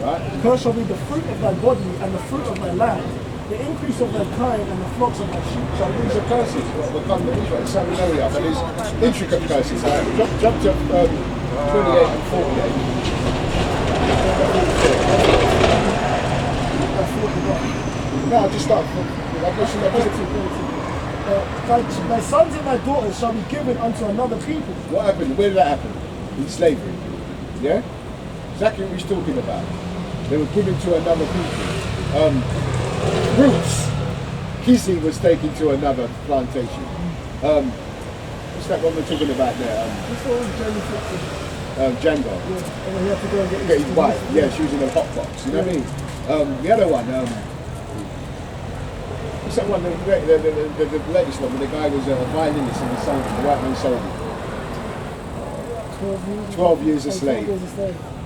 Right. Cursed shall be the fruit of thy body and the fruit of thy land, the increase of thy kind and the flocks of thy sheep. So these are curses what become the Israel Samaria, but there's intricate curses. Jump to 28 and 48. No, I'll just start. Thy sons and thy daughters shall be given unto another people. What happened? Where did that happen? In slavery. Yeah? Exactly what he's talking about. They were given to another people. Roots. Kizzy was taken to another plantation. What's that one we're talking about there? Django. Yeah. And then he had to go and get his wife. Yeah, she was in a hot box. You know what I mean? The other one, what's that one? The latest one, where the guy was a violinist and the white man sold him. 12 years a slave.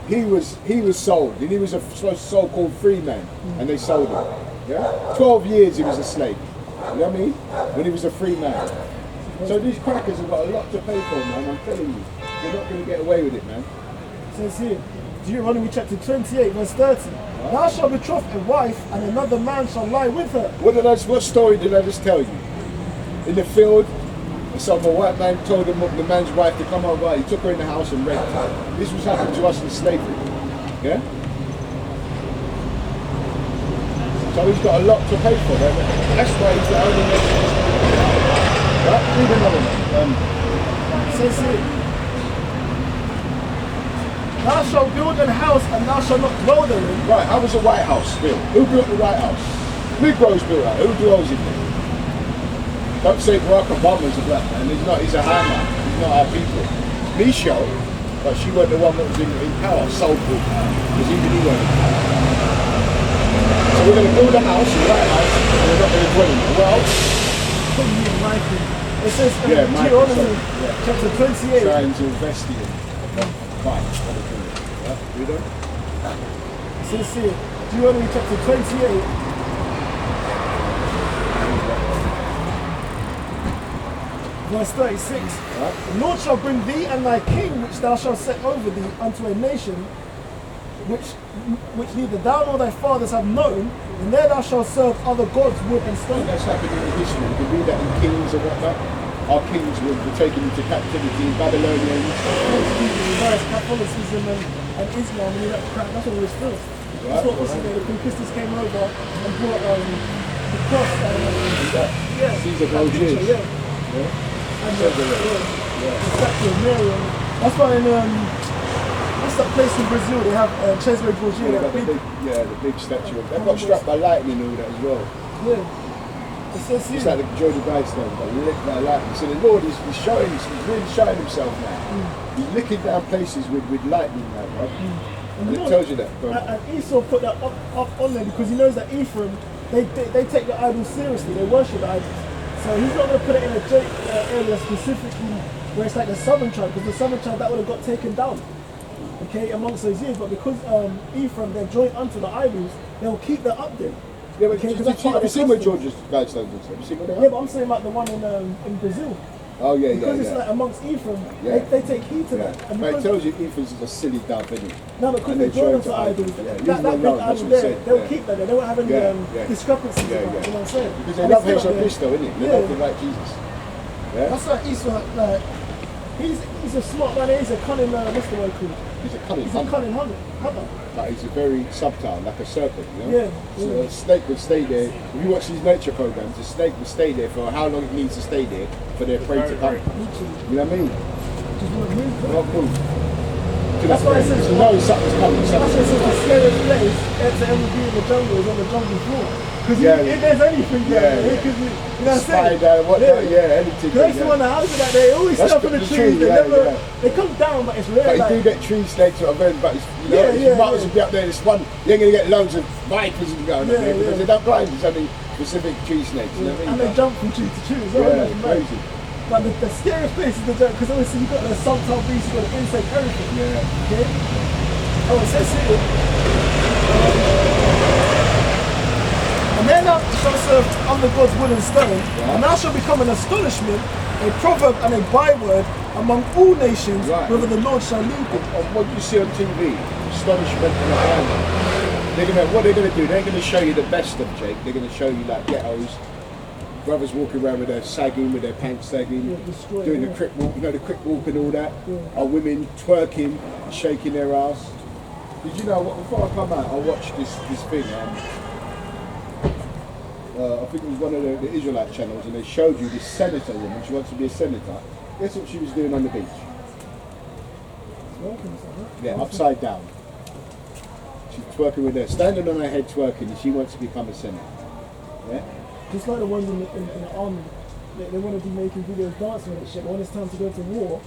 He was sold, and he was a so-called free man, and they sold him. Yeah, 12 years he was a slave. You know what I mean? When he was a free man. So these crackers have got a lot to pay for, man. I'm telling you, they're not going to get away with it, man. It says here, Deuteronomy chapter 28, verse 30. Thou shalt betroth a wife, and another man shall lie with her. What story did I just tell you? In the field, some white man told the man's wife to come over. He took her in the house and raped her. This was happening to us in slavery. Yeah? So he's got a lot to pay for. That's why he's the only nation. Right? Read another one. It says here, thou shalt build an house, and thou shalt not dwell therein. Right, how was the White House built? Who built the White House? Negroes built that. Who dwells in there? Don't say Barack Obama's a black man. He's a high man. He's not our people. Michelle, but she wasn't the one that was in power. Soulful. Because even he wasn't in power. So we're going to build a house, a White House, and we're not going to dwell in it. Well, it says Deuteronomy chapter 28. Trying to invest in it. Fine. Read on. It says here, Deuteronomy chapter 28. Verse 36. The Lord shall bring thee and thy king, which thou shalt set over thee, unto a nation which neither thou nor thy fathers have known, and there thou shalt serve other gods, wood and stone. And that's happening in history. You can read that in Kings and whatnot. Our kings were taken into captivity, Babylonians. Catholicism and Islam, and that crap, that's what it was first. That's what was it, when Christians came over and brought the cross and Caesar Borgia. And the statue of Mary. That's why in what's that place in Brazil? They have Cesare Borgia. The big statue. They got struck by lightning and all that as well. Yeah. It's like the Georgia Guidestone, but lit by lightning. So the Lord is showing, he's really showing himself now. He's licking down places with lightning now, right? And it tells you that. And Esau put that up on there because he knows that Ephraim, they take the idols seriously. They worship the idols. So he's not going to put it in a area specifically where it's like the southern tribe, because the southern tribe that would have got taken down, okay, amongst those years. But because Ephraim, they're joined unto the idols, they'll keep that up there. Yeah, but have you seen where Georgia's Guidestones is? Have you seen where they are? Yeah, but I'm saying like the one in Brazil. Oh yeah, because it's like amongst Ephraim, they take heed to that. And but it tells you Ephraim's is a silly dump, isn't it? No, but because they join us to idols, that big idol there, they'll keep that there. They won't have any discrepancies. You know what I'm saying? Because they love Jesus Christ, isn't it? They love him like Jesus. Yeah. That's like Esau. Like he's a smart man. He's a cunning. What's the word called? He's a cunning hunter. Like he's a very subtle, like a serpent, you know? So a snake would stay there. If you watch these nature programs, the snake would stay there for how long it needs to stay there for their prey to come. You know what I mean? Not move. That's why it says, you know something's coming. That's why it says the scariest place to ever be in the jungle is on the jungle floor. Because if there's anything there, you know what I'm saying? Anything. They used to want the houses like they always sit up in the trees. They come down, but it's rare. But you do get tree snakes or events, but you might as well be up there. This one, you ain't gonna get loads of vipers and going up there because they don't blind. There's only specific tree snakes. You know what I mean? And they jump from tree to tree as well. Yeah, crazy. But the scariest place is the jungle, because obviously you've got the subtle beasts, you've got the insect, everything. Yeah. Okay? Oh, it says here. And then thou shalt serve other gods, wood and stone, and thou shalt become an astonishment, a proverb and a byword among all nations, whether the Lord shall lead thee. And what you see on TV, astonishment and abandon. What they're gonna do, they're gonna show you the best of Jake. They're gonna show you like ghettos, brothers walking around with their sagging, with their pants sagging, doing the crip walk, the crip walk and all that. Or women twerking, shaking their ass. Did you know what? Before I come out, I watched this thing. I think it was one of the Israelite channels, and they showed you this senator woman. She wants to be a senator. Guess what she was doing on the beach? Yeah, upside down. She's twerking with her, standing on her head twerking, and she wants to become a senator. Yeah. Just like the ones in the army, they want to be making videos dancing and shit. But when it's time to go to war,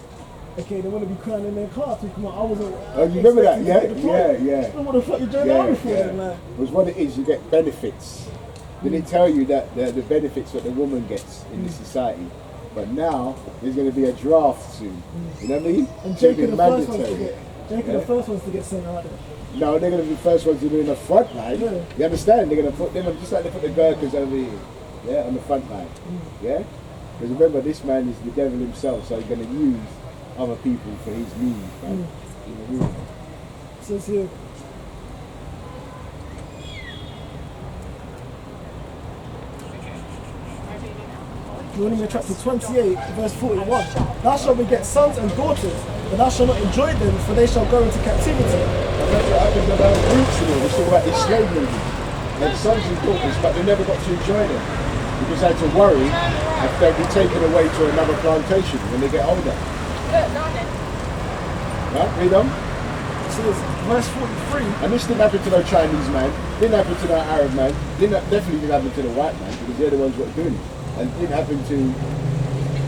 okay, they want to be crying in their car. Talking about, I wasn't. Oh, you remember that? Yeah. What the fuck you joined the army for then, like? Because what it is, you get benefits. They didn't tell you that the benefits that the woman gets in this society. But now there's going to be a draft soon. You know what I mean? And Jake are the first ones to get. The first ones to get sent out there. No, they're going to be the first ones to be in the front line. Yeah. You understand? They're going to put them just like they put the Gurkhas over here. Yeah, on the front line. Yeah? Because remember, this man is the devil himself, so he's going to use other people for his means. Right? You know what I mean? It says here. Deuteronomy chapter 28, verse 41. Thou shalt beget sons and daughters, but thou shalt not enjoy them, for they shall go into captivity. And that's what happened about roots and all. It's all about enslavement. They had sons and daughters, but they never got to enjoy them. Because they had to worry if they'd be taken away to another plantation when they get older. Right, read on. It says, verse 43. And this didn't happen to no Chinese man, didn't happen to no Arab man, definitely didn't happen to the white man, because they're the ones that were doing it. And it didn't happen to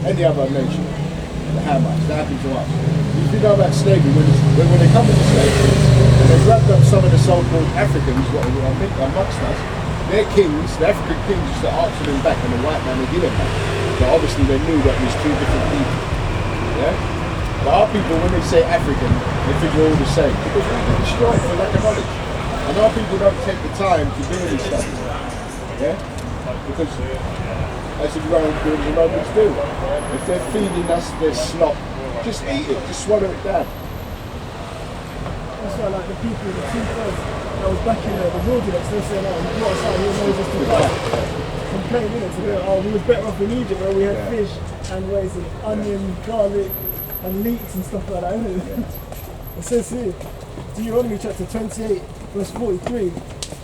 any other nation, the Hamites. That happened to us. If you know about slavery, when they come into slavery, and they grabbed up some of the so-called Africans, what I think amongst us, their kings, the African kings, used to answer them back, and the white man would give them back. But obviously they knew that it was two different people. Yeah? But our people, when they say African, they think we're all the same. Because we've been destroyed for lack of knowledge. And our people don't take the time to do this stuff. Yeah? Because as the Romans do. If they're feeding us their slop, just eat it, just swallow it down. That's why like the people, the two-thirds that was back in the wilderness, they said, oh, you brought us out here, Moses to fight. Complaining, innit? So oh, we was better off in Egypt where we had fish and what is it, onion, garlic, and leeks and stuff like that, innit? It says here, Deuteronomy chapter 28, verse 43.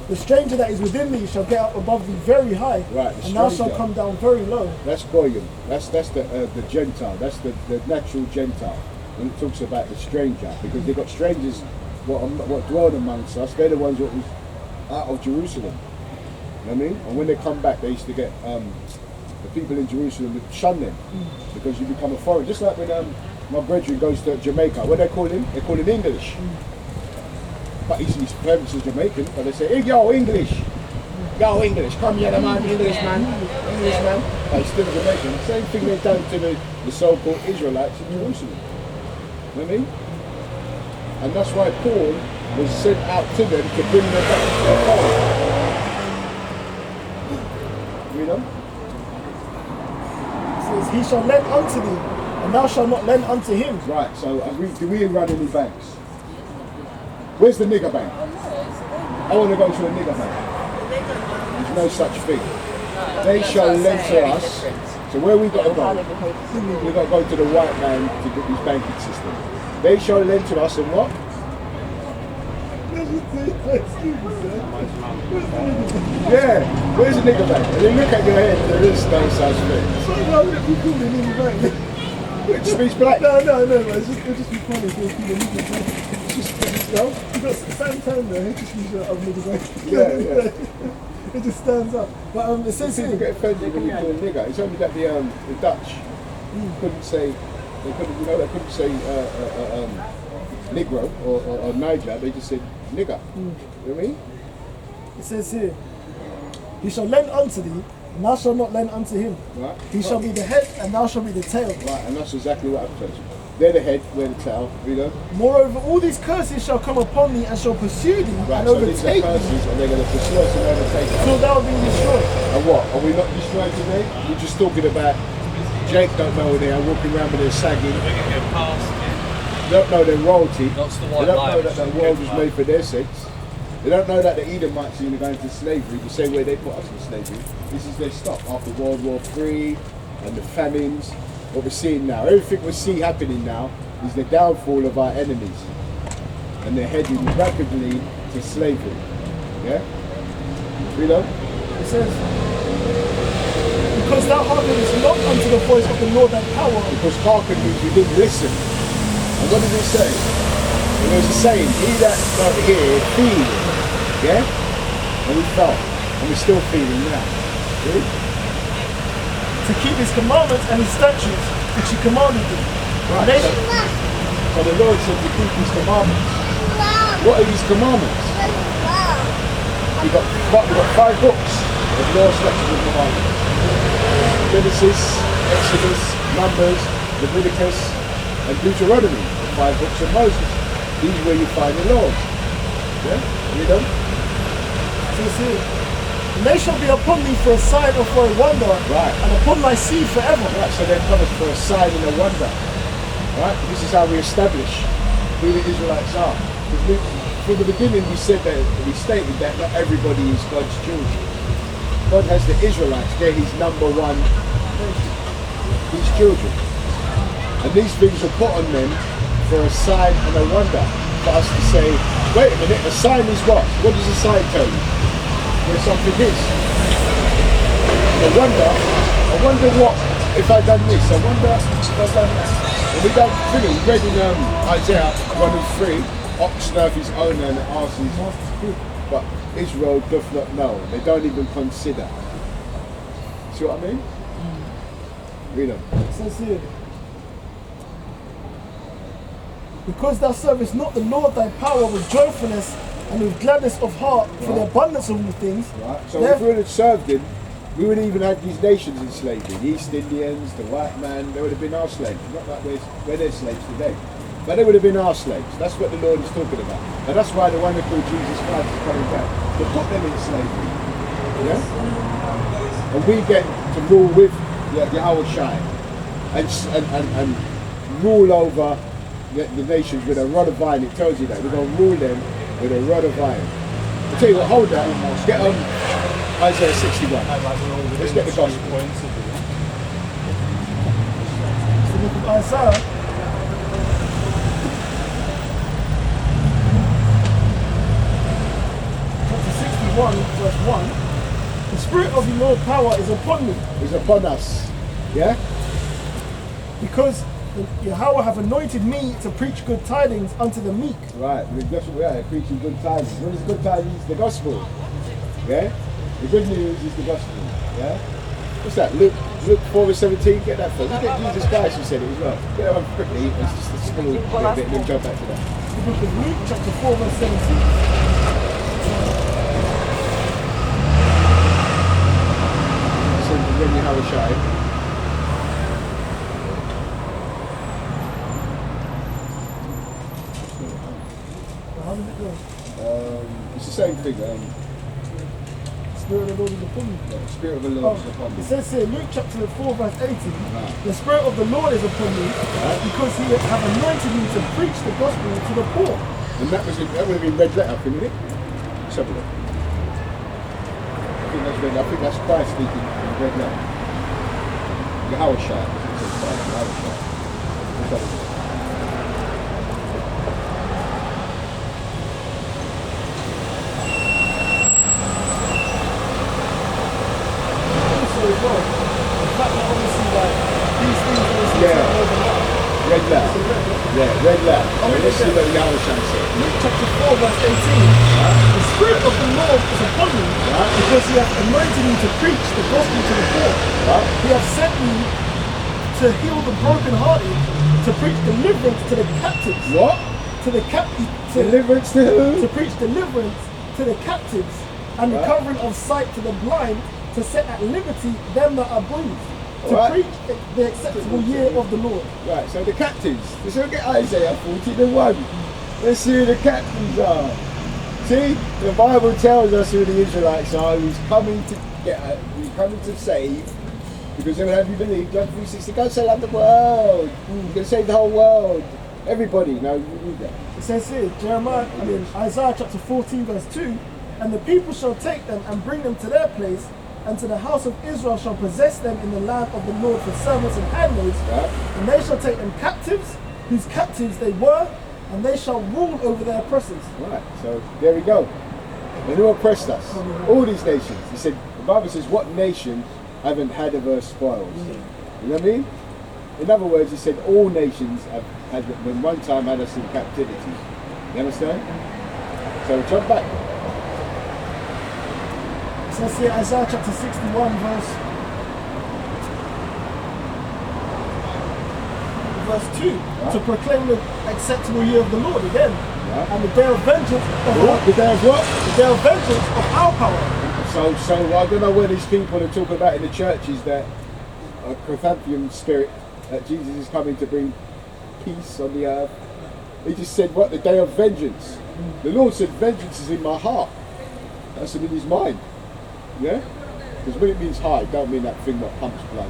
The stranger that is within thee shall get up above thee very high, and thou shalt come down very low. That's Goyim. That's the Gentile. That's the natural Gentile. When it talks about the stranger, because they've got strangers what dwell amongst us. They're the ones that was out of Jerusalem. You know what I mean? And when they come back, they used to get the people in Jerusalem would shun them because you become a foreigner. Just like when my brethren goes to Jamaica, what they call him? They call him English. But his parents are Jamaican, but they say, hey, yo, English. Yo, English. Come here, man. English, man. English, man. But he's still Jamaican. Same thing they've done to the so-called Israelites in Jerusalem. You know what I mean? And that's why Paul was sent out to them to bring them back to their fold. You know? It says, he shall lend unto thee, and thou shalt not lend unto him. Right, so do we run any banks? Where's the nigger bank? I want to go to a nigger bank. There's no such thing. They shall lend to us. So where we got to go? We got to go to the white man to get his banking system. They shall lend to us and what? Yeah, where's the nigger bank? And then look at your head, there is no such thing. So why would it be called a nigger bank? It speaks black. No, it's just be funny if it's called a nigger bank. No, because Santander, it just means of nigger bank. Yeah. It just stands up. But it says people get offended when you call a nigger. It's only that the Dutch couldn't say, they couldn't say Negro or Niger. They just said nigger. You know what I mean? It says here, he shall lend unto thee, and thou shalt not lend unto him. Right. He shall be the head, and thou shalt be the tail. Right, and that's exactly what happens. They're the head, we're the tail, you know. Moreover, all these curses shall come upon thee and shall pursue thee and so these overtake are curses, thee. and they're going to pursue us and overtake us. Till thou be destroyed. And what? Are we not destroyed today? We're just talking about Jake don't know where they are walking around with their sagging. They don't know their royalty. That's the They white don't lie know that which the we world talked was about. made for their sakes. They don't know that the Edomites are going to go into slavery the same way they put us in slavery. This is their stop after World War III and the famines. What we're seeing now, everything we see happening now is the downfall of our enemies. And they're heading rapidly to slavery. Yeah? You know? It says, because thou hearkenest not unto the voice of the Lord thy power. Because hearken means we didn't listen. And what did it say? It was a saying, he that not hear, feel. Yeah? And we felt. And we're still feeling now. Really? To keep his commandments and his statutes, which he commanded thee. Right. They- So the Lord said to keep his commandments. What are his commandments? We've got 5 books of law, statutes, and commandments. Genesis, Exodus, Numbers, Leviticus, and Deuteronomy, the 5 books of Moses. These are where you find the laws. Yeah? You know? So you see, and they shall be upon thee for a sign or for a wonder, Right. and upon thy seed forever. Right, so they're coming for a sign and a wonder. Right? This is how we establish who the Israelites are. Because from the beginning we said that, we stated that not everybody is God's children. God has the Israelites, they're his number one nation, his children. And these things are put on them for a sign and a wonder. For us to say, wait a minute, a sign is what? What does a sign tell you? Where something is. I wonder what, if I'd done this, I wonder if I'd done that. And we don't really, we read in Isaiah 1 and 3, ox knoweth his owner and ass his master. But Israel doth not know. They don't even consider. See what I mean? Read on. It says here, because thou servest not the Lord thy power with joyfulness and with gladness of heart for the abundance of all things. Right. So if we would have served him, we would even have these nations in slavery. The East Indians, the white man, they would have been our slaves. Not like we're their slaves today. But they would have been our slaves. That's what the Lord is talking about. And that's why the one that called Jesus Christ is coming back. To put them in slavery. Yeah? And we get to rule with Yahweh Shai. And rule over the nations with a rod of iron. It tells you that. We're going to rule them with a rod of iron. I'll tell you what, hold that. Get on Isaiah 61. Let's get the gospel. It's the book of Isaiah. Chapter 61, verse 1. The Spirit of the Lord power is upon me. Is upon us. Yeah? Because Yahweh have anointed me to preach good tidings unto the meek. Right, that's what we are, preaching good tidings. What is good tidings? The gospel. Yeah? The good news is the gospel. Yeah? What's that? Luke 4:17, get that first. Look at Jesus Christ who said it as well. Get that one quickly, it's just a small bit and then jump back to that. The book of Luke, chapter 4, verse 17. So when you have a shine. How does it go? It's the same thing. Spirit of the Lord is upon me. The Spirit of the Lord is upon It me. says here, Luke chapter 4, verse 18, Right. the Spirit of the Lord is upon me, Right. because he have anointed me to preach the gospel to the poor. And that would have been red letter, couldn't it? Let's have a look. I think that's Christ speaking in red letter. Yahweh Shai. It says Christ, Yahweh Shai. Let's have a look. Also as well, the fact that obviously like these things are Yeah. overnight. Red letter. Yeah, red letter. So let's see what Yahweh Shai said. Luke chapter 4, verse 18. The Spirit of the Lord is upon me, because he hath anointed me to preach the gospel to the poor. Right? He hath sent me to heal the brokenhearted, to preach deliverance to the captives. What? To the captives. Deliverance to who? To preach deliverance to the captives, and Right. recovering of sight to the blind, to set at liberty them that are bruised, to Right. preach the acceptable year of the Lord. Right, so the captives. Let's look at Isaiah 14:1. Let's see who the captives are. See, the Bible tells us who the Israelites are, who's coming to get, who's coming to save. Because they would have you believe, John 3:60, God so loved the world. He's going to save the whole world. Everybody, now you read that. It says here, Isaiah chapter 14 verse 2, and the people shall take them and bring them to their place, and to the house of Israel shall possess them in the land of the Lord for servants and handmaids, and they shall take them captives, whose captives they were, and they shall rule over their oppressors. Right, so there we go. And who oppressed us? All these nations. He said, the Bible says, what nation haven't had of her spoils? You know what I mean? In other words, he said, all nations have had, when one time had us in captivity. You understand? So jump back. It says here, Isaiah chapter 61 verse 2, to proclaim the acceptable year of the Lord again, and the day of vengeance of the day of what? The day of vengeance of our power. So I don't know where these people are talking about in the churches that a Chrysanthemum spirit, that Jesus is coming to bring peace on the earth. He just said, what? The day of vengeance. The Lord said, vengeance is in my heart. That's in his mind. Yeah? Because when it means heart, it don't mean that thing that pumps blood.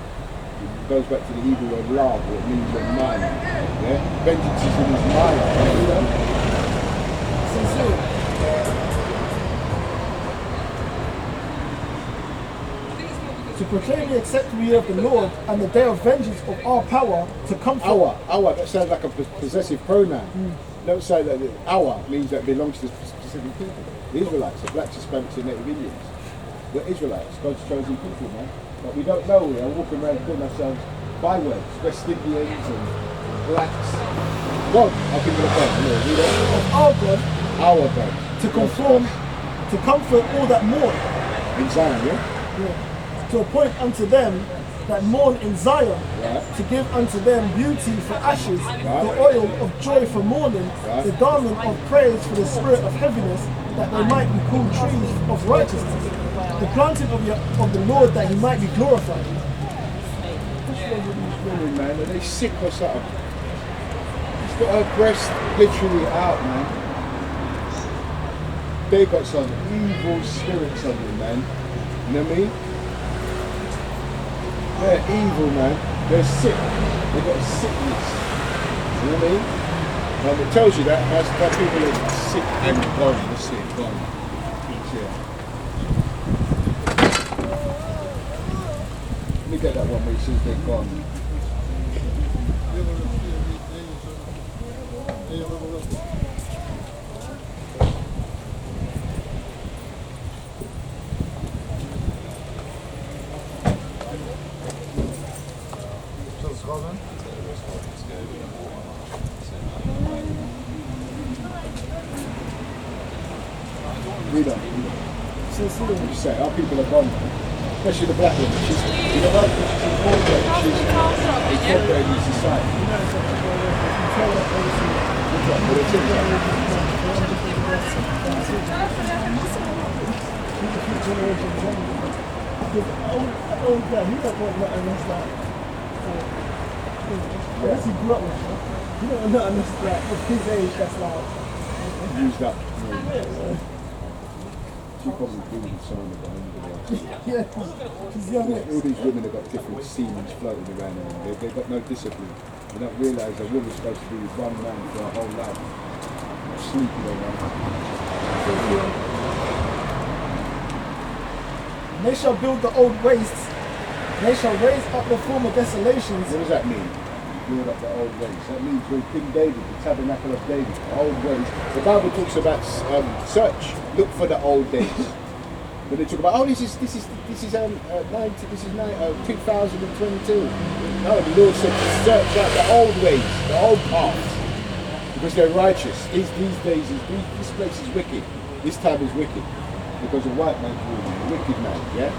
It goes back to the Hebrew word love, it means your mind. Yeah? Vengeance is in his mind. You know? To proclaim the acceptable year of the Lord and the day of vengeance of our power, to comfort. Our, that sounds like a possessive pronoun. Don't say that our means that it belongs to specific people. The Israelites, the blacks, Hispanics, and Native Indians. We're Israelites, God's chosen people, man. But we don't know, we are walking around calling ourselves bywords, West Indians and blacks. God, our people of God, you know, of our God, our God. To conform, to comfort all that mourn. In Zion, yeah? To appoint unto them that mourn in Zion, to give unto them beauty for ashes, the oil of joy for mourning, the garment of praise for the spirit of heaviness, that they might be called trees of righteousness, the planting of the Lord, that he might be glorified. Women, man, are they sick or something? She's got her breast literally out, man. They got some evil spirits on them, man. You know what I mean? They're evil, man. They're sick. They've got a sickness. You know what I mean? And it tells you that people are sick and gone. They're sick, gone. Let me get that one where it says they're gone. Read on. What you say? Our people are gone. Especially the black woman. She's, you know what? She's incorporated in society. Old guy, he don't want nothing that's like, unless he grew up with it. He don't want nothing that's like, of his age, that's like, used up. She probably been someone at the end of the world. yeah, he's young. All these women have got different semen floating around them. They've got no discipline. They don't realise a woman's supposed to be with one man for her whole life. Not sleeping around. They shall build the old wastes. They shall raise up the former desolations. What does that mean? Build up the old ways. That means with King David, the tabernacle of David, the old ways. The Bible talks about search, look for the old days. When they talk about, oh, this is 2022. No, the Lord said to search out the old ways, the old paths, because they're righteous. These days, this place is wicked. This time is wicked because a white man's ruling, a wicked man, yeah.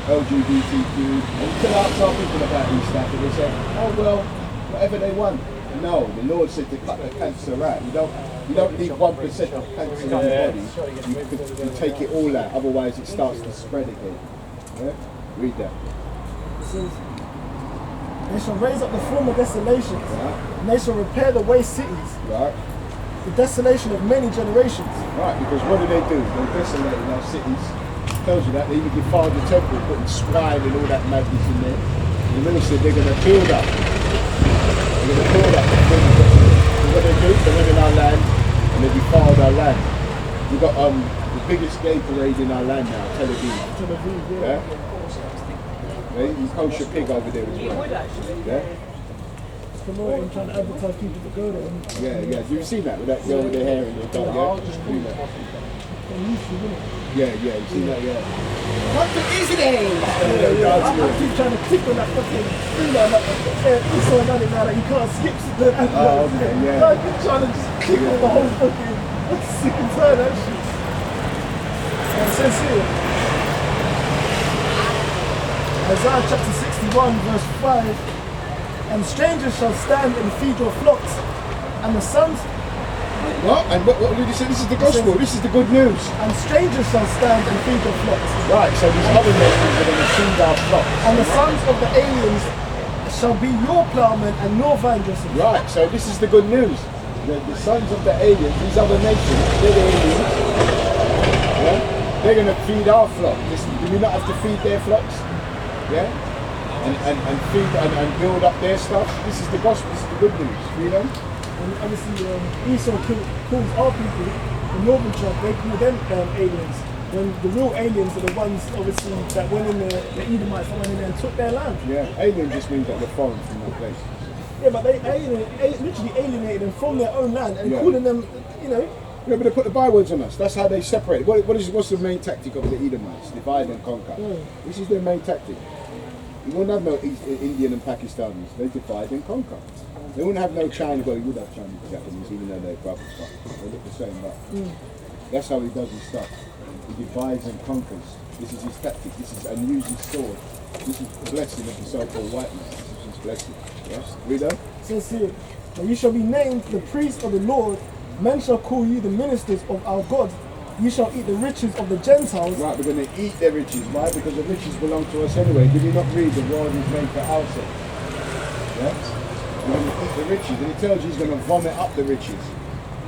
LGBTQ, and you can ask our people about these stuff, and they say, oh well, whatever they want. No, the Lord said to cut the cancer out. You don't need 1% of cancer in your body. You take it all out, otherwise it starts to spread again. Yeah? Read that. They shall raise up the former desolations, and they shall repair the waste cities. Right. The desolation of many generations. Right, because what do? They're desolating our cities. Tells you that. They even defiled the temple, putting swine and all that madness in there. The Lord said they're going to build up. They're going to build up the what they do? They went in our land and they defiled our land. We've got the biggest gay parade in our land now, Tel Aviv. Tel Aviv, Yeah? You kosher pig over there as well. Yeah? Promoting, trying to advertise people to go there. Yeah. Do you see that with that girl with the hair and the dark? Yeah, just do that. Yeah, you see that, yeah. What the easy day? I keep trying to click on that fucking thing that it's so annoying now that you can't skip the Oh, okay, yeah. I keep trying to just click on the whole fucking, I'm sick and tired of that shit. It says here, Isaiah chapter 61 verse 5, and strangers shall stand and feed your flocks, and the sons... What? And what did you say? This is the gospel. This is the good news. And strangers shall stand and feed your flocks. Right, so these other nations are going to feed our flocks. And the sons of the aliens shall be your plowmen and your vine dressers. Right, so this is the good news. The sons of the aliens, these other nations, they're the aliens. Yeah? They're going to feed our flock. Do we not have to feed their flocks? Yeah? And feed and build up their stuff. This is the gospel. This is the good news. You know? And obviously Esau calls our people, the northern tribe, they call them aliens. When the real aliens are the ones obviously that went in the Edomites that went in there and took their land. Yeah, alien just means that they're foreign from that place. Yeah, but they literally alienated them from their own land and calling them, you know. Yeah, but they put the bywords on us. That's how they separate. What's the main tactic of the Edomites? Divide and conquer. Yeah. This is their main tactic. You wouldn't have no Indian and Pakistanis. They divide and conquer. They wouldn't have no China. Well, you would have Chinese and Japanese, even though they're brothers. They look the same, but that's how he does his stuff. He divides and conquers. This is his tactic. And uses his sword. This is the blessing of the so-called whiteness. This is his blessing. Yes, read on. It says here, and you shall be named the priests of the Lord. Men shall call you the ministers of our God. You shall eat the riches of the Gentiles. Right, we're going to eat their riches. Why? Because the riches belong to us anyway. Did you not read the world is made for ourselves? Yes? We're going to eat the riches. And he tells you he's going to vomit up the riches.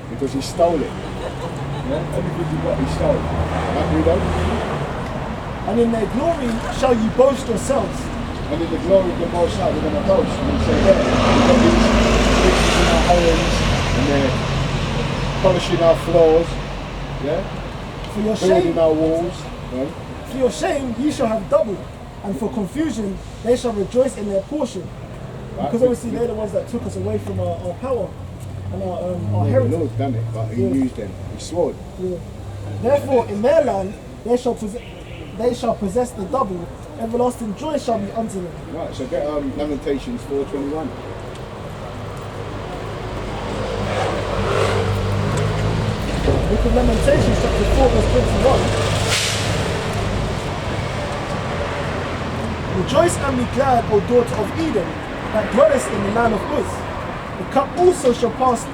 Because he stole it. Yeah? Everything you got, he stole. Right, read on. And in their glory shall you boast yourselves. And in the glory of the Most High, we're going to boast. We're going to say, yeah, we've got these riches in our homes. And they're polishing our floors. Yeah? For your Building shame, our walls. Right? for your shame ye shall have double, and for confusion they shall rejoice in their portion. Because obviously they're the ones that took us away from our power and our The heritage. Lord's done it, but he used them. He swore. Yeah. Therefore in their land they shall possess the double, everlasting joy shall be unto them. Right, so get Lamentations 4:21. Book of Lamentations chapter 4 verse 21. Rejoice and be glad, O daughter of Edom, that dwellest in the land of Uz. The cup also shall pass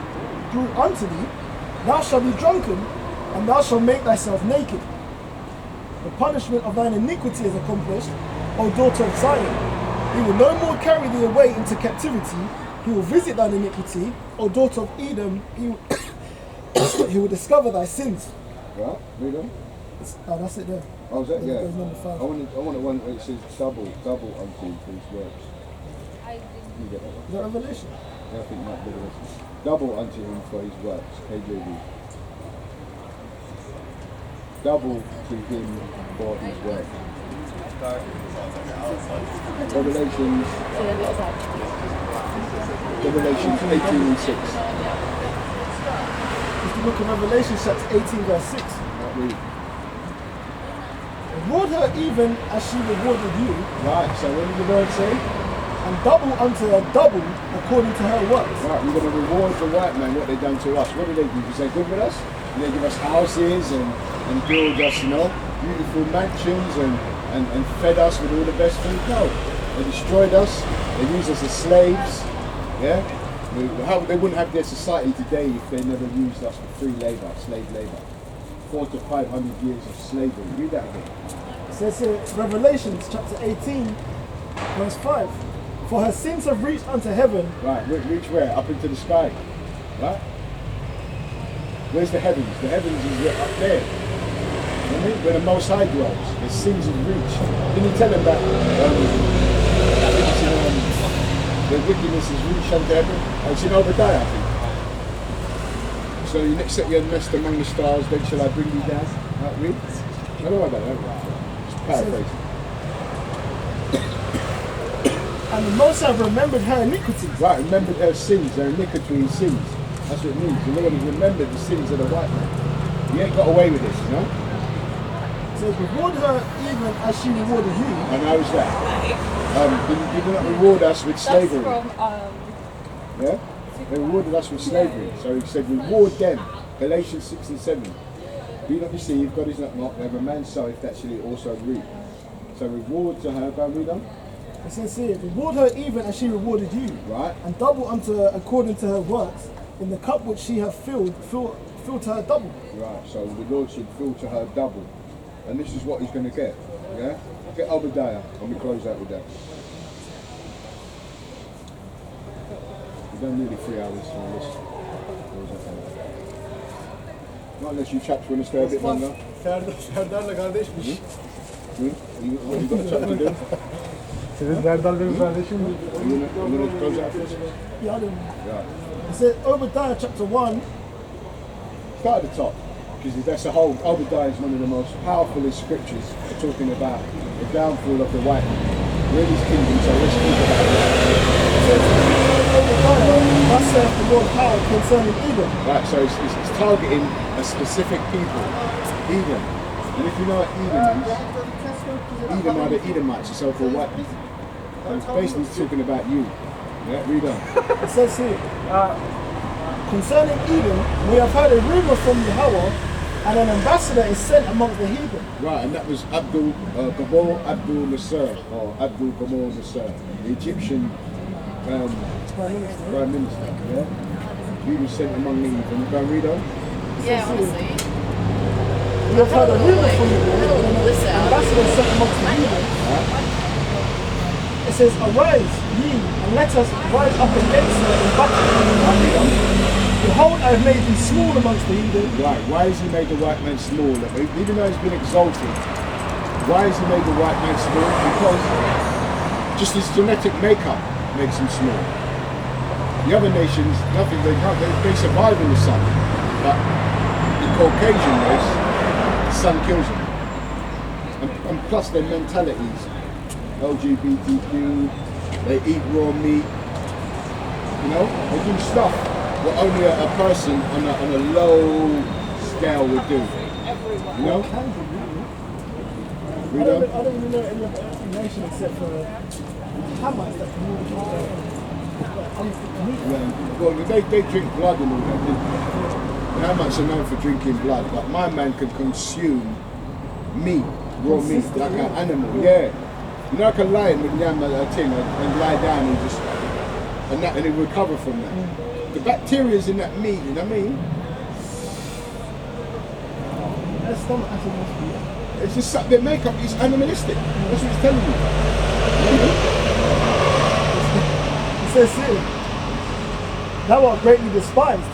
through unto thee. Thou shalt be drunken, and thou shalt make thyself naked. The punishment of thine iniquity is accomplished, O daughter of Zion. He will no more carry thee away into captivity. He will visit thine iniquity, O daughter of Edom. He will discover thy sins. Right, read on. Oh, that's it there. Oh, is that? Yeah. There's number 5. I want one where it says double unto his works. You get that one? Is that Revelation? Yeah, I think that bit of it. Double unto him for his works. KJV. Double to him for his work. Revelations 18:6. It's the book of Revelation, chapter 18, verse 6. Right, read. Reward her even as she rewarded you, Right, so what did the word say? and double unto her double according to her works. Right, we're going to reward the white man what they've done to us. What do? Because they're good with us? They give us houses and build us, beautiful mansions and fed us with all the best food. No, they destroyed us. They used us as slaves. Yeah, they wouldn't have their society today if they never used us for free labor, slave labor. 400 to 500 years of slavery. Read that again. It says here, Revelations chapter 18, verse 5. For her sins have reached unto heaven. Right, reach where? Up into the sky. Right? Where's the heavens? The heavens is up there. Where the Most High dwells. The sins have reached. Didn't he tell them that? The wickedness is reached unto heaven. It's in Obadiah, I think. So you next set your nest among the stars, then shall I bring you down? Right, read? I know about that. Just paraphrase. And the Most High remembered her iniquities. Right, remembered her sins, her iniquity sins. That's what it means. The Lord has remembered the sins of the white man. He ain't got away with this, you know? So reward her even as she rewarded you. And how is that? Did not reward us with slavery. That's from, Yeah? They rewarded us with slavery. So he said, reward them. Galatians 6 and 7. Be not deceived, God is not mocked. Wherever man soweth, that shall he also reap. So reward to her, go and read on. It says here, reward her even as she rewarded you. Right. And double unto her according to her works. In the cup which she hath filled to her double. Right, so the Lord should fill to her double. And this is what he's going to get. Yeah? Get Obadiah, and we close out with that. We've done nearly 3 hours on this. Not unless you chaps want to stay a bit longer. Serdar'la kardeşmiş. You got a chat to do? Senin Serdar benim kardeşim mi? You want to close out first? Yeah, I don't- Right. It says Obadiah chapter 1. Start at the top, because that's a whole. Obadiah is one of the most powerful scriptures talking about the downfall of the white man. We're his kingdom, so let's speak about that. It says, Obadiah, thus saith the Lord power concerning Edom. Right, so it's targeting a specific people, Edom. And if you know what Edom is, Edom are the Edomites, the so-called white people. So it's basically talking about you. Yeah, read on. It says here, concerning Edom, we have heard a rumor from Yahweh, and an ambassador is sent amongst the heathen. Right, and that was Gabor Abdul Nasser, or Abdul Gabor Nasser, the Egyptian Prime Minister. Yeah, he was sent among the heathen. Go and read on. yeah, honestly. We have heard a rumor from I don't Yahweh, and listen. an ambassador is sent amongst the heathen. It says, arise, ye, and let us rise up against her in battle. Behold, I have made thee small amongst the heathen. Right, why has he made the white man small? Even though he's been exalted, why has he made the white man small? Because just his genetic makeup makes him small. The other nations, nothing, they survive in the sun. But the Caucasian race, the sun kills them. And plus their mentalities, LGBTQ, they eat raw meat, you know, they do stuff what only a person on a low scale would do, you know? I don't even know any other nation except for Hamites that can move Well, they drink blood and all that, don't they? How much are known for drinking blood, but my man can consume meat, raw meat, like an animal, yeah. You know, like a lion would yam a thing and lie down and it recover from that. The bacteria's in that meat, you know what I mean? Their stomach acid must be. It's just their makeup is animalistic. That's what it's telling you. It says here, thou art greatly despised.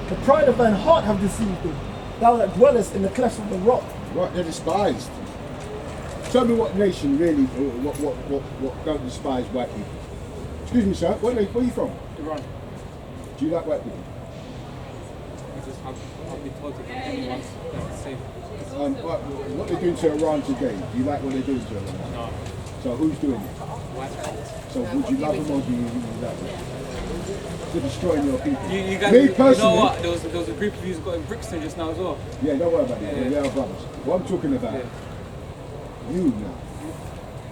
The pride of thine heart have deceived thee. Thou that dwellest in the clefts of the rock. Right, they're despised. Tell me what nation really, what don't despise white people. Excuse me, sir. Where are you from? Iran. Do you like white people? I just have been told that everyone's the same. What they're doing to Iran today, do you like what they're doing to Iran? No. So who's doing it? White folks. So would you love them or do you like them? They're destroying your people. You guys, Me you know personally, what? There was a group of you who's got in Brixton just now as well. yeah, don't worry about it. Yeah. They're our brothers. What I'm talking about, you now.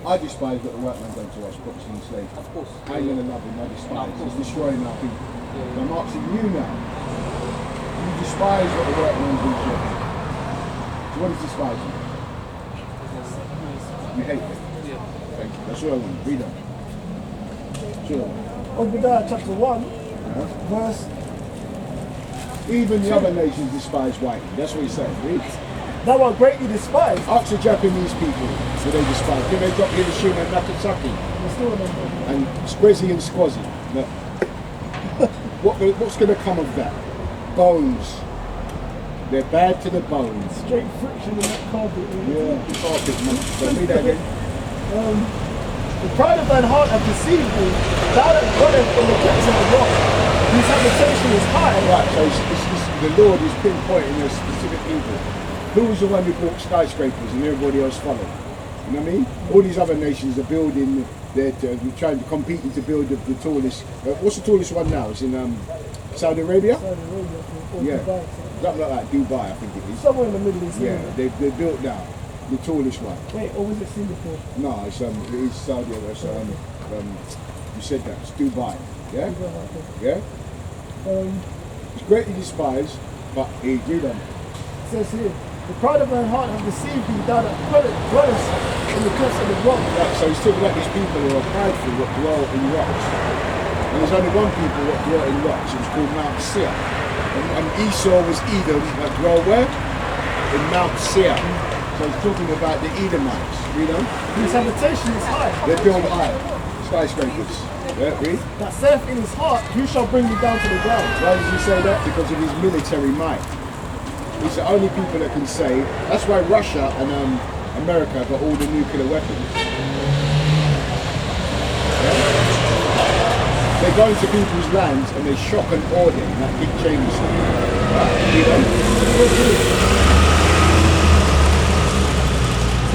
I despise what the white man done to us, put us in slavery. Of course. I ain't gonna love him, I despise. He's destroying our people. Yeah. I'm asking you now. You despise what the white man did to you. So what is despising? You hate it. Yeah. Thank you. That's what I want. Read on. Sure. Obadiah chapter 1, verse. Even the other nations despise white. That's what he's saying. Read. Thou art greatly despised. Ask the Japanese people what they despise. Then they got Hiroshima and Nagasaki You're still remember. and Squizzy and Squazzy. Look. What's going to come of that? Bones. They're bad to the bones. Straight friction in that carpet. Yeah, carpet, man. So read that again. The pride of thine heart hath deceived thee. Thou that dwellest in the clefts of the rock. Whose habitation is high. Right, so the Lord is pinpointing a specific people. Who was the one who built skyscrapers and everybody else followed? You know what I mean? All these other nations are building, they're trying to compete to build the tallest. What's the tallest one now? It's in Saudi Arabia? Saudi Arabia, or Yeah. Dubai, Something like that, Dubai, I think it is. somewhere in the Middle East. Yeah, they built now the tallest one. Wait, or was it Singapore? No, it's Saudi Arabia. You said that, it's Dubai. Yeah? Yeah? It's greatly despised, but he did them. It says here, the pride of my heart have deceived me, thou that dwellest in the cliffs of the rock. Right, so he's talking about these people who are prideful that dwell in rocks. And there's only one people that dwell in rocks, it's called Mount Seir. And Esau was Edom that dwell where? In Mount Seir. So he's talking about the Edomites, you know? Whose habitation is high. They build high, skyscrapers. Yeah, read. That saith in his heart, who shall bring me down to the ground? Why does he say that? Because of his military might. He's the only people that can say, that's why Russia and America got all the nuclear weapons. Yeah? They go into people's lands and they shock and awe them, like Dick Cheney said. You know?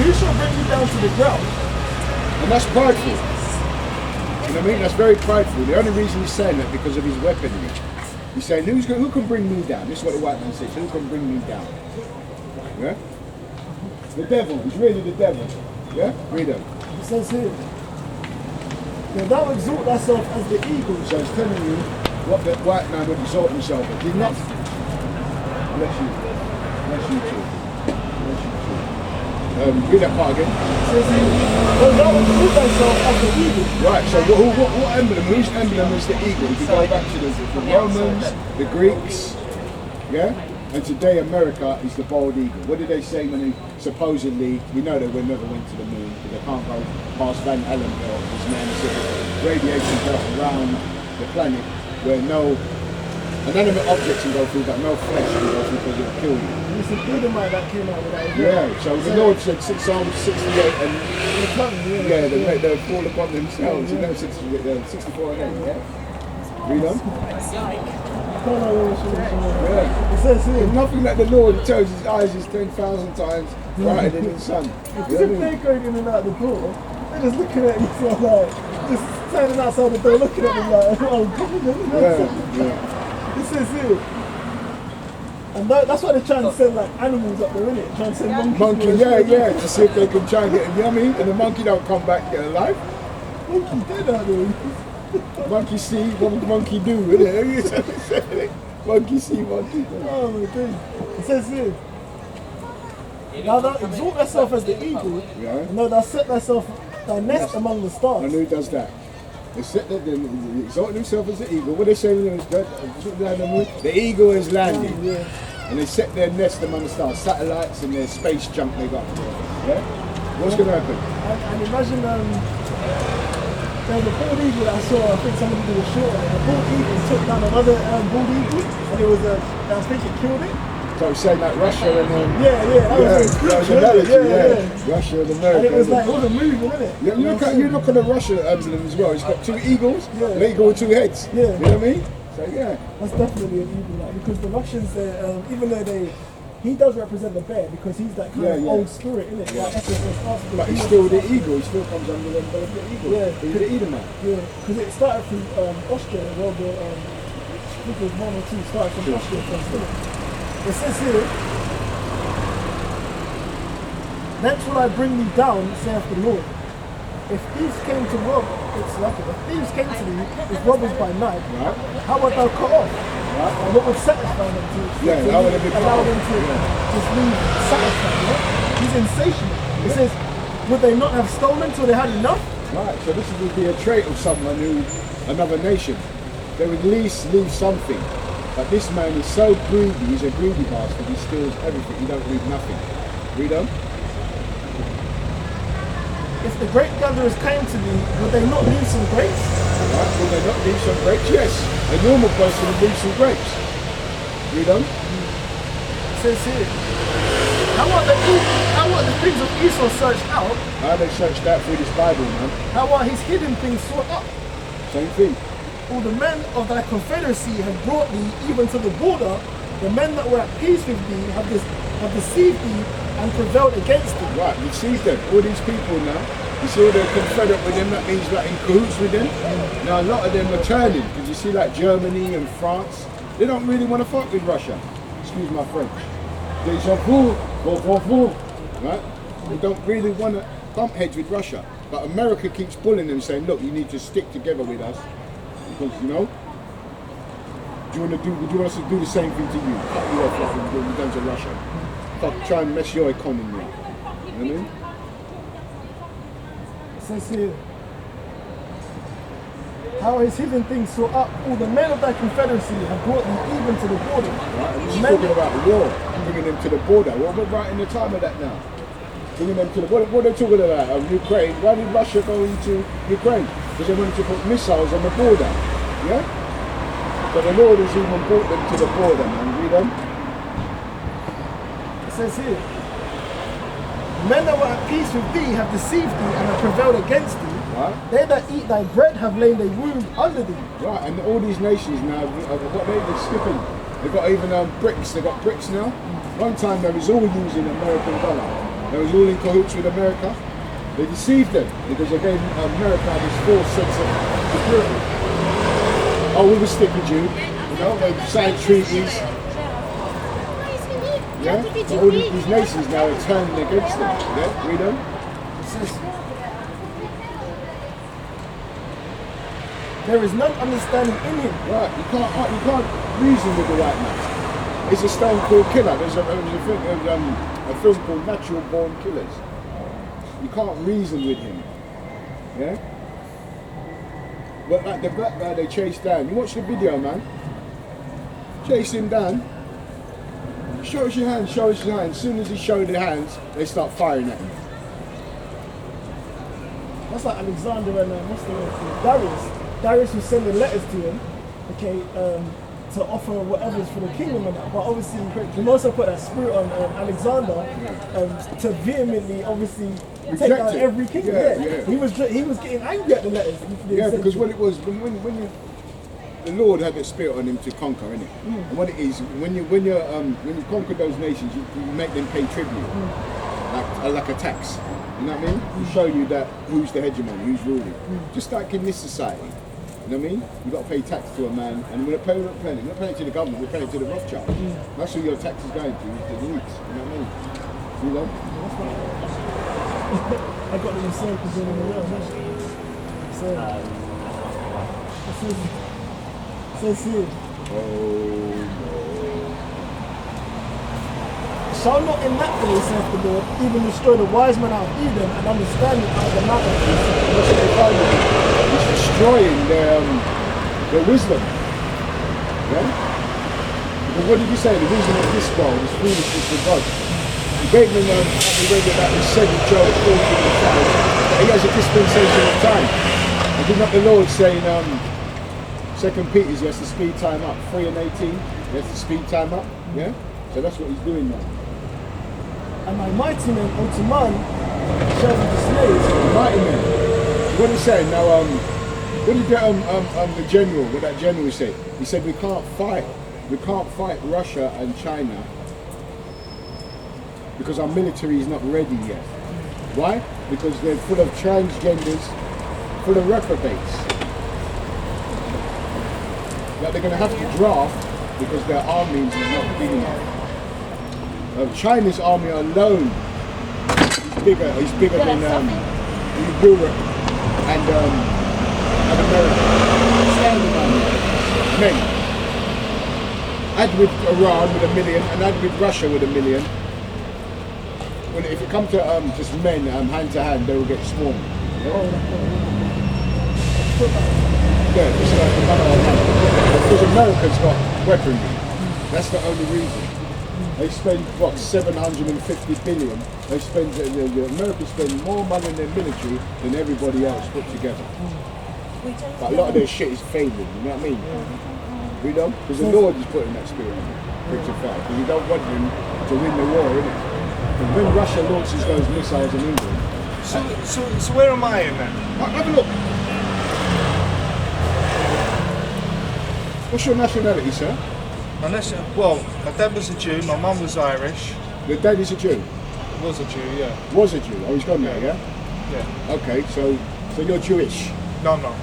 Who shall bring me down to the ground? And that's prideful. You know what I mean? That's very prideful. The only reason he's saying that because of his weaponry. He's saying, who can bring me down? This is what the white man says. Who can bring me down? Yeah? The devil. He's really the devil. Yeah? Read it. It says here, now thou exalt thyself as the eagle. So it's telling you what the white man would exalt himself, but did not. Bless you. Bless you too. Bless you too. Read that part again. It says here, now thou exalt thyself as the eagle. Right, so what emblem? Whose emblem is the eagle? If you go back to the Romans, the Greeks, yeah? And today America is the bald eagle. What did they say when they supposedly, we know they never went to the moon, because they can't go past Van Allen belt, this man said radiation belt around the planet where no inanimate objects can go through, but no flesh can go through because it'll kill you. It's an Edomite that came out with that. Yeah, so the Lord said Psalm 68 and Yeah, they'll fall upon themselves, you know, 64 and 8, yeah? Read on. Yeah. It says here, There's nothing that the Lord tells his eyes is 10,000 times brighter than the sun. because if they're going in and out the door, they're just looking at you so like, just standing outside the door looking at them like, oh, Yeah. It says here, and that's why they're trying to send like animals up there, innit? Trying to send monkeys. Monkey, yeah, to see if they can try and get him, you know what I mean? And the monkey don't come back get alive. Monkey dead out there. Monkey see, what would monkey do, innit? Monkey see, monkey do. Oh my God. It says here, now thou exalt thyself as the eagle, Yeah. and thou thou set thyself thy nest among the And stars. who does that? They set they exalt themselves as the eagle. What they say when the eagle is landing. Yeah. And they set their nest among the stars, satellites and their space junk they got. Yeah? What's going to happen? And imagine there's a bald eagle that I saw, I think somebody did a short on it. A bald eagle took down another bald eagle, and it was I think it killed it. So it's saying like Russia and That was analogy, yeah. Russia and America. And it was like, it wasn't moving, innit? Yeah, you look at the Russia emblem as well. It's got two eagles, Yeah. an eagle with two heads. Yeah. You know what I mean? So yeah. That's definitely an eagle, like, because the Russians, even though he does represent the bear, because he's that kind of old spirit, innit? Like SSS, But he's still the eagle. He still comes under the umbrella of the eagle. Yeah. He's the Edomite. Yeah, because it started from Austria, World War, I think it was 1 or 2, started from Austria first, innit? It says here, thence will I bring thee down, saith the Lord. If thieves came to rob, it's lucky. If thieves came to thee with robbers by night, Right? how would thou cut off? Right? And what would satisfy them to How would it be cut allow off? them to just leave satisfied? Yeah? He's insatiable. It says, would they not have stolen till they had enough? Right. So this would be a trait of someone who, another nation, they would at least leave something. But this man is so greedy, he's a greedy bastard, he steals everything, he don't leave nothing. Read on. If the grape gatherers came to thee, would they not leave some grapes? Right? Will they not leave some grapes? Yes. A normal person would leave some grapes. Read on. It says here, how are the things of Esau searched out? How they searched that through this Bible, man. How are his hidden things sought up? Same thing. all the men of thy confederacy have brought thee even to the border. The men that were at peace with thee have deceived thee and prevailed against thee. Right, deceived them. All these people now. You see all they're confederate with them, that means like in cahoots with them. Now a lot of them are turning, because you see like Germany and France, they don't really want to fuck with Russia. Excuse my French. Déjà vu, right? They don't really want to bump heads with Russia. But America keeps pulling them, saying, look, you need to stick together with us. Because, you know, would you want us to do the same thing to you? Cut you off like we've done to Russia. Fuck, try and mess your economy up. You know what I mean? It says here, how his hidden things sought up, all the men of thy confederacy have brought thee even to the border. Right, and he's talking about war, bringing them to the border. Well, we're right in the time of that now. Bringing them to the border. What are they talking about? Ukraine. Why did Russia go into Ukraine? Because they wanted to put missiles on the border. Yeah? But the Lord has even brought them to the border, man. Read them. It says here, men that were at peace with thee have deceived thee and have prevailed against thee. Right. They that eat thy bread have laid a wound under thee. Right, and all these nations now, what they're skipping. They've got even BRICS. They've got BRICS now. One time they was all using American dollar. They was all in cahoots with America. They deceived them because they gave America this false sense of security. Oh, we will stick with you. You know, they signed treaties. Yeah? But all these nations now are turning against them. Yeah? Read them. It says, there is none understanding in him. Right, you can't reason with the white man. It's a stone cold killer. There's a film called Natural Born Killers. You can't reason with him. Yeah? But like the black guy they chased down, you watch the video, man. Chase him down. Show us your hands, show us your hands. As soon as he showed the hands, they start firing at him. That's like Alexander and what's the word? Darius. Darius was sending letters to him, okay, to offer whatever's for the kingdom and that. But obviously, he also put that spirit on Alexander to vehemently, obviously, take down every kingdom. Yeah. He was getting angry at the letters. Yeah, because what it was when the Lord had the spirit on him to conquer, innit? And what it is, when you conquer those nations, you make them pay tribute, like a tax. You know what I mean? To show you that who's the hegemon, who's ruling. Just like in this society. You know what I mean? You've got to pay tax to a man, and we're not paying it to the government, we're paying it to the Rothschild. That's who your tax is going to, is the elites. You know what I mean? You know? I got them circles in the world, actually. So, it says here. Oh no. Shall not in that day, saith the Lord, even destroy the wise man out of Edom and understanding out of the mouth of peace. That's what they find. It's destroying their wisdom. Yeah? Because what did he say? The wisdom of this world is foolishness with God. He gave them, we read about the 7 Job 14 and 5, that he has a dispensation of time. And did not the Lord say in 2 Peter, he has to speed time up. 3 and 18, he has to speed time up. Yeah? So that's what he's doing now. And my mighty men unto man shall be dismayed. Mighty men. What he's saying now, what did the general, what that general said? He said we can't fight Russia and China because our military is not ready yet. Why? Because they're full of transgenders, full of reprobates. That they're going to have to draft because their army is not big enough. China's army alone is bigger than Europe and America. Standing army. Men. Add with Iran with 1 million and add with Russia with 1 million. Well, if it comes to just men hand to hand, they will get swarmed. Yeah, it's like the man on hand. Because America's got weaponry. That's the only reason. They spend, what, 750 billion. They spend, the Americans spend more money in their military than everybody else put together. But a lot of their shit is failing, you know what I mean? You know? Because the Lord is putting that spirit on them, because you don't want them to win the war, innit? And when Russia launches those missiles in England... So where am I in that? Have a look. What's your nationality, sir? Unless, well, my dad was a Jew, my mum was Irish. Your dad is a Jew? Was a Jew, yeah. Was a Jew? Oh, he's gone now, yeah? Yeah. Okay, so you're Jewish? No, no.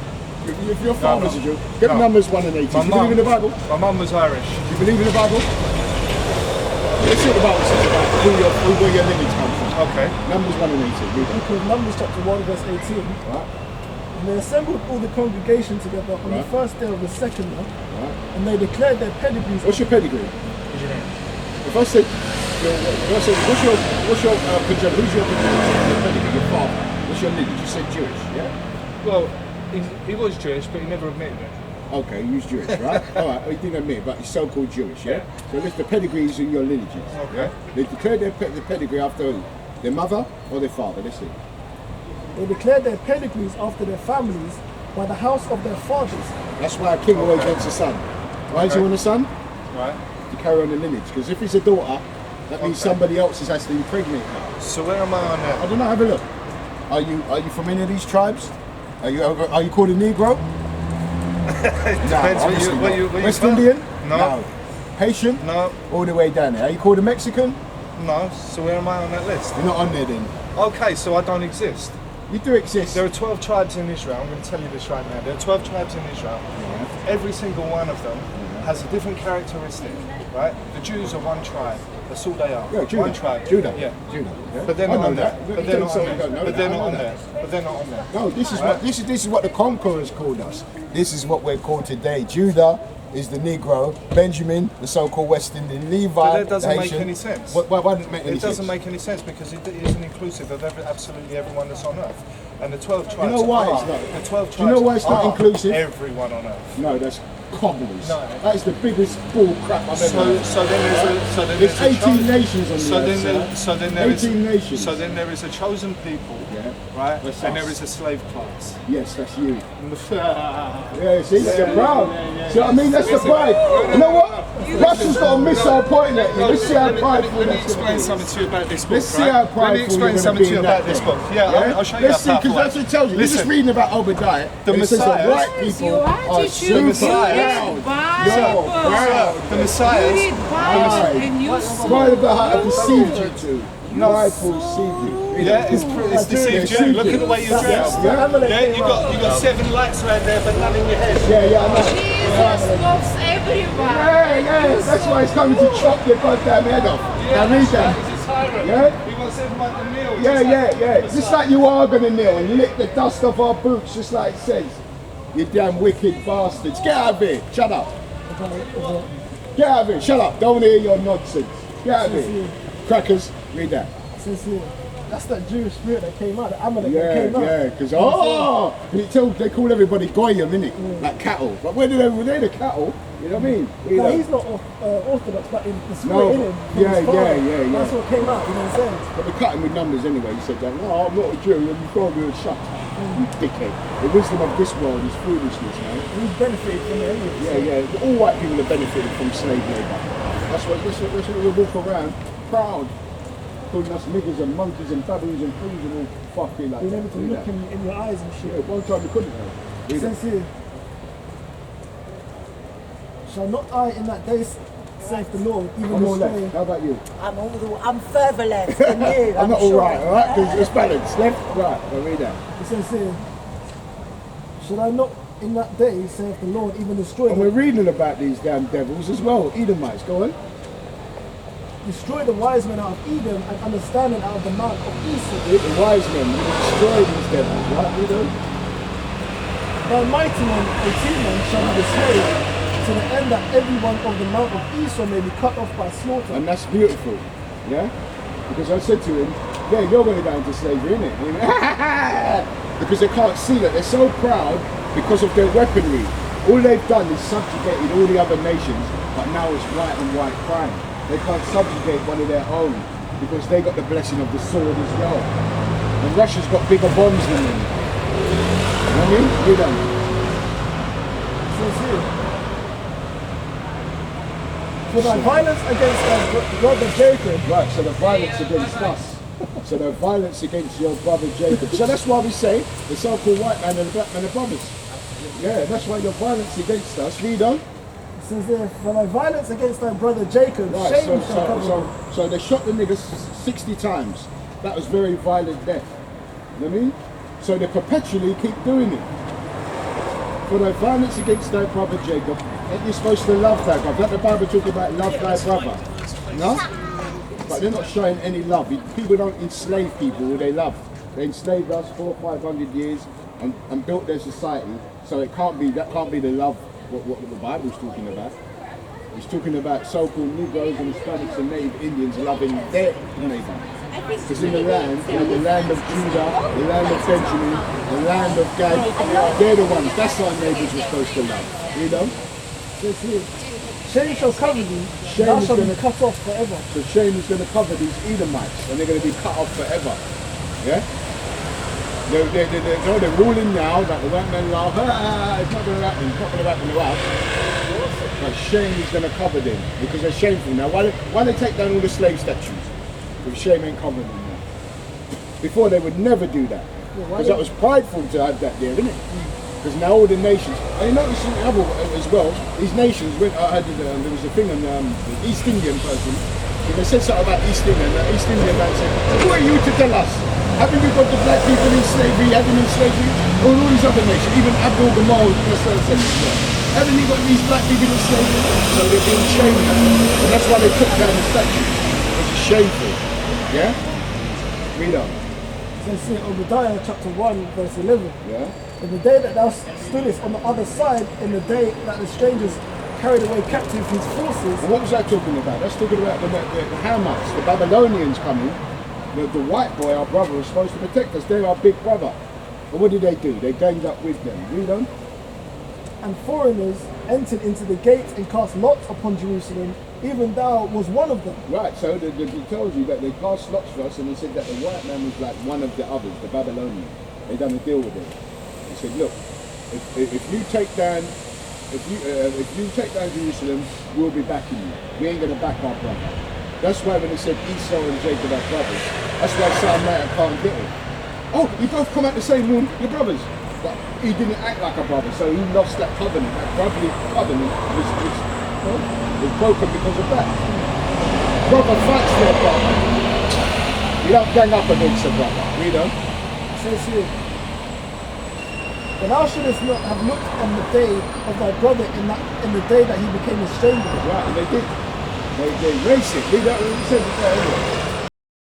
If your father's no. a Jew, get the numbers 1 and 18. Do you believe in the Bible? My mum was Irish. Do you believe in the Bible? Let's see what the Bible says about where your lineage comes from. Okay. Numbers 1 and 18. Read that. Because Numbers chapter 1 verse 18. Right. And they assembled all the congregation together on the first day of the second month, and they declared their pedigrees. What's your pedigree? What's your name? If I said, what's your progenitor? Who's your progenitor? Your pedigree, your father. What's your lineage? You said Jewish, yeah? Well, he was Jewish, but he never admitted it. Okay, he was Jewish, right? All right, he didn't admit, but he's so-called Jewish, yeah? So list the pedigrees in your lineages. Okay. They declared their pedigree after who? Their mother or their father? Let's see. They declared their pedigrees after their families by the house of their fathers. That's why a king always wants a son. Why does he want a son? Right. To carry on the lineage. Because if it's a daughter, that means somebody else has to impregnate her. So where am I on I that? don't know, have a look. Are you from any of these tribes? Are you called a Negro? Depends what you West from. Indian? No. Haitian? No. All the way down there. Are you called a Mexican? No. So where am I on that list? You're not on there then. Okay, so I don't exist. You do exist. There are 12 tribes in Israel. I'm going to tell you this right now. There are 12 tribes in Israel. Every single one of them has a different characteristic, right? The Jews are one tribe. That's all they are. Yeah, Judah. One tribe. Judah. Yeah. Judah. Yeah. But they're I not know on there. that. But You they're don't not say on you there. don't know But that. they're I not know on that. there. But they're not on there. No, this is Right? what this is what the conquerors called us. This is what we're called today. Judah is the Negro, Benjamin, the so-called West Indian, Levi, But that doesn't the make Haitian. any sense. Why doesn't it make any It doesn't sense? make any sense because it isn't inclusive of absolutely everyone that's on earth. And the 12 tribes know why are, it's not? the 12 tribes Do you know why it's not are inclusive? everyone on earth. No, that's cobblers. No. That is the biggest bull crap I've ever heard. So then There's 18 nations on the so earth, then sir. there is 18 nations. So then there is a chosen people, Yeah. right? That's And us. there is a slave class. Yes, that's you. Yeah, see, you're proud. See what I mean? That's the pride. You know what? Russia's got a missile pointing at you. Let's see how prideful Let me that's explain going to something to you about this book. Let's see right? how Let prideful me explain you're something to you gonna be about in this that book. thing. Yeah, I'll show you Let's see, how because that's what it tells you. You're just Listen. reading about Obadiah. The and it says that Messiah- white people Your are attitude, super you proud. read Bible. You're proud. The You Messiah. read Bible and you Pride of the heart have deceived you too. Prideful deceived you. Yeah, it's deceived you. Look at the way you're dressed. Yeah, Yeah, you got 7 lights right there, but none in your head. yeah, I know. Jesus loves everyone. Yeah, that's why he's coming to chop your goddamn head off. Now read that. He's a tyrant. Yeah? He wants everyone to kneel. Yeah. Just like you are going to kneel and lick the dust off our boots, just like it says. You damn wicked bastards. Get out of here. Shut up. Get out of here. Shut up. Don't want to hear your nonsense. Get out of here. Crackers, read that. Says here, that's that Jewish spirit that came out, the Amalek that came out. Yeah, because and they call everybody goyim, innit? Like cattle. But where they're the cattle, you know what I mean? No, he's not orthodox, but in the spirit No, in him. from yeah, his father. yeah. That's what came out, you know what I'm saying? But they cut him with numbers anyway. He said that, no, I'm not a Jew, and you can't be a shut. You dickhead. The wisdom of this world is foolishness, man. He's benefited from it anyway. Yeah. All white people have benefited from slave labour. That's what we walk around proud. Calling us niggers and monkeys and baboons and fools and all fucking like Being that. able to Read look that. in your eyes and shit. Yeah, one time we couldn't have. It Read says it. here, shall not I in that day saith the Lord, even I'm all the left. How about you? I'm further left than you. I'm not all right, all right? Because it's balanced. Left, right. Well, read that. It says here, shall I not in that day saith the Lord, even destroy And we're them, reading about these damn devils as well. Edomites, go on. destroy the wise men out of Edom and understanding out of the mount of Esau. The wise men will destroy these devils, right? You know? Thy mighty men and true men shall be dismayed, to the end that every one of the mount of Esau may be cut off by slaughter. And that's beautiful, yeah? Because I said to him, yeah, you're going to go into slavery, innit? Because they can't see that. They're so proud because of their weaponry. All they've done is subjugated all the other nations, but now it's white and white crime. They can't subjugate one of their own because they got the blessing of the sword as well. And Russia's got bigger bombs than them. You know what I mean? You don't. It says here, for thy violence against thy brother Jacob, Right, so the violence against us. So the violence against your brother Jacob. So that's why we say the so-called white man and the black man are brothers. Yeah, that's why your violence against us. Read on. says there, for thy violence against thy brother Jacob, Right, shame shall cover thee. so they shot the niggas 60 times. That was very violent death. You know what I mean? So they perpetually keep doing it. For thy violence against thy brother Jacob, ain't you supposed to love thy brother? Let the Bible talk about love thy brother. No? But they're not showing any love. People don't enslave people who they love. They enslaved us 400 or 500 years and built their society. So that can't be the love what the Bible's talking about. It's talking about so-called Negroes and Hispanics and Native Indians loving their neighbour. Because in the land of Judah, the land of Benjamin, the land of Gad, they're the ones. That's our neighbours we're supposed to love. You know? Says here, shame shall cover thee, Shame thou is shalt be gonna- cut off forever. So shame is going to cover these Edomites, and they're going to be cut off forever. Yeah? They're ruling now that the white men laugh, it's not going to happen, it's not going to happen to us. But shame is going to cover them because they're shameful now. Why they take down all the slave statues? Because shame ain't covering them now. Before they would never do that. Because that was prideful to have that there, isn't it? Because now all the nations, and you notice in other as well, these nations went, there was a thing on the East Indian person, and they said something about East Indian, the East Indian man said, who are you to tell us? Haven't you got the black people in slavery, haven't in slavery, or all these other nations, even Abdul Gamal, haven't you got these black people in slavery? So they're being shamed now. And that's why they took down the statue. It's shameful. Yeah? Read on. Says here, Obadiah chapter 1 verse 11. Yeah? In the day that thou stoodest on the other side, in the day that the strangers carried away captive his forces. And what was that talking about? That's talking about the Hamites, the Babylonians coming. The white boy, our brother, was supposed to protect us. They're our big brother. But what did they do? They ganged up with them. Read on. And foreigners entered into the gate and cast lots upon Jerusalem, even thou was one of them. Right, so it tells you that they cast lots for us and they said that the white man was like one of the others, the Babylonians. They done a deal with him. They said, look, if you take down Jerusalem, we'll be backing you. We ain't going to back our brother. That's why when they said Esau and Jacob are brothers, that's why Salmon can't get it. Oh, you both come out the same womb, you're brothers. But he didn't act like a brother, so he lost that covenant. That brotherly covenant was broken because of that. Brother fights for a brother. You don't gang up against a brother, you know? It says here, but thou shouldest not have looked on the day of thy brother in the day that he became a stranger. Right, and they did. They raced it. Read that what he said before, anyway.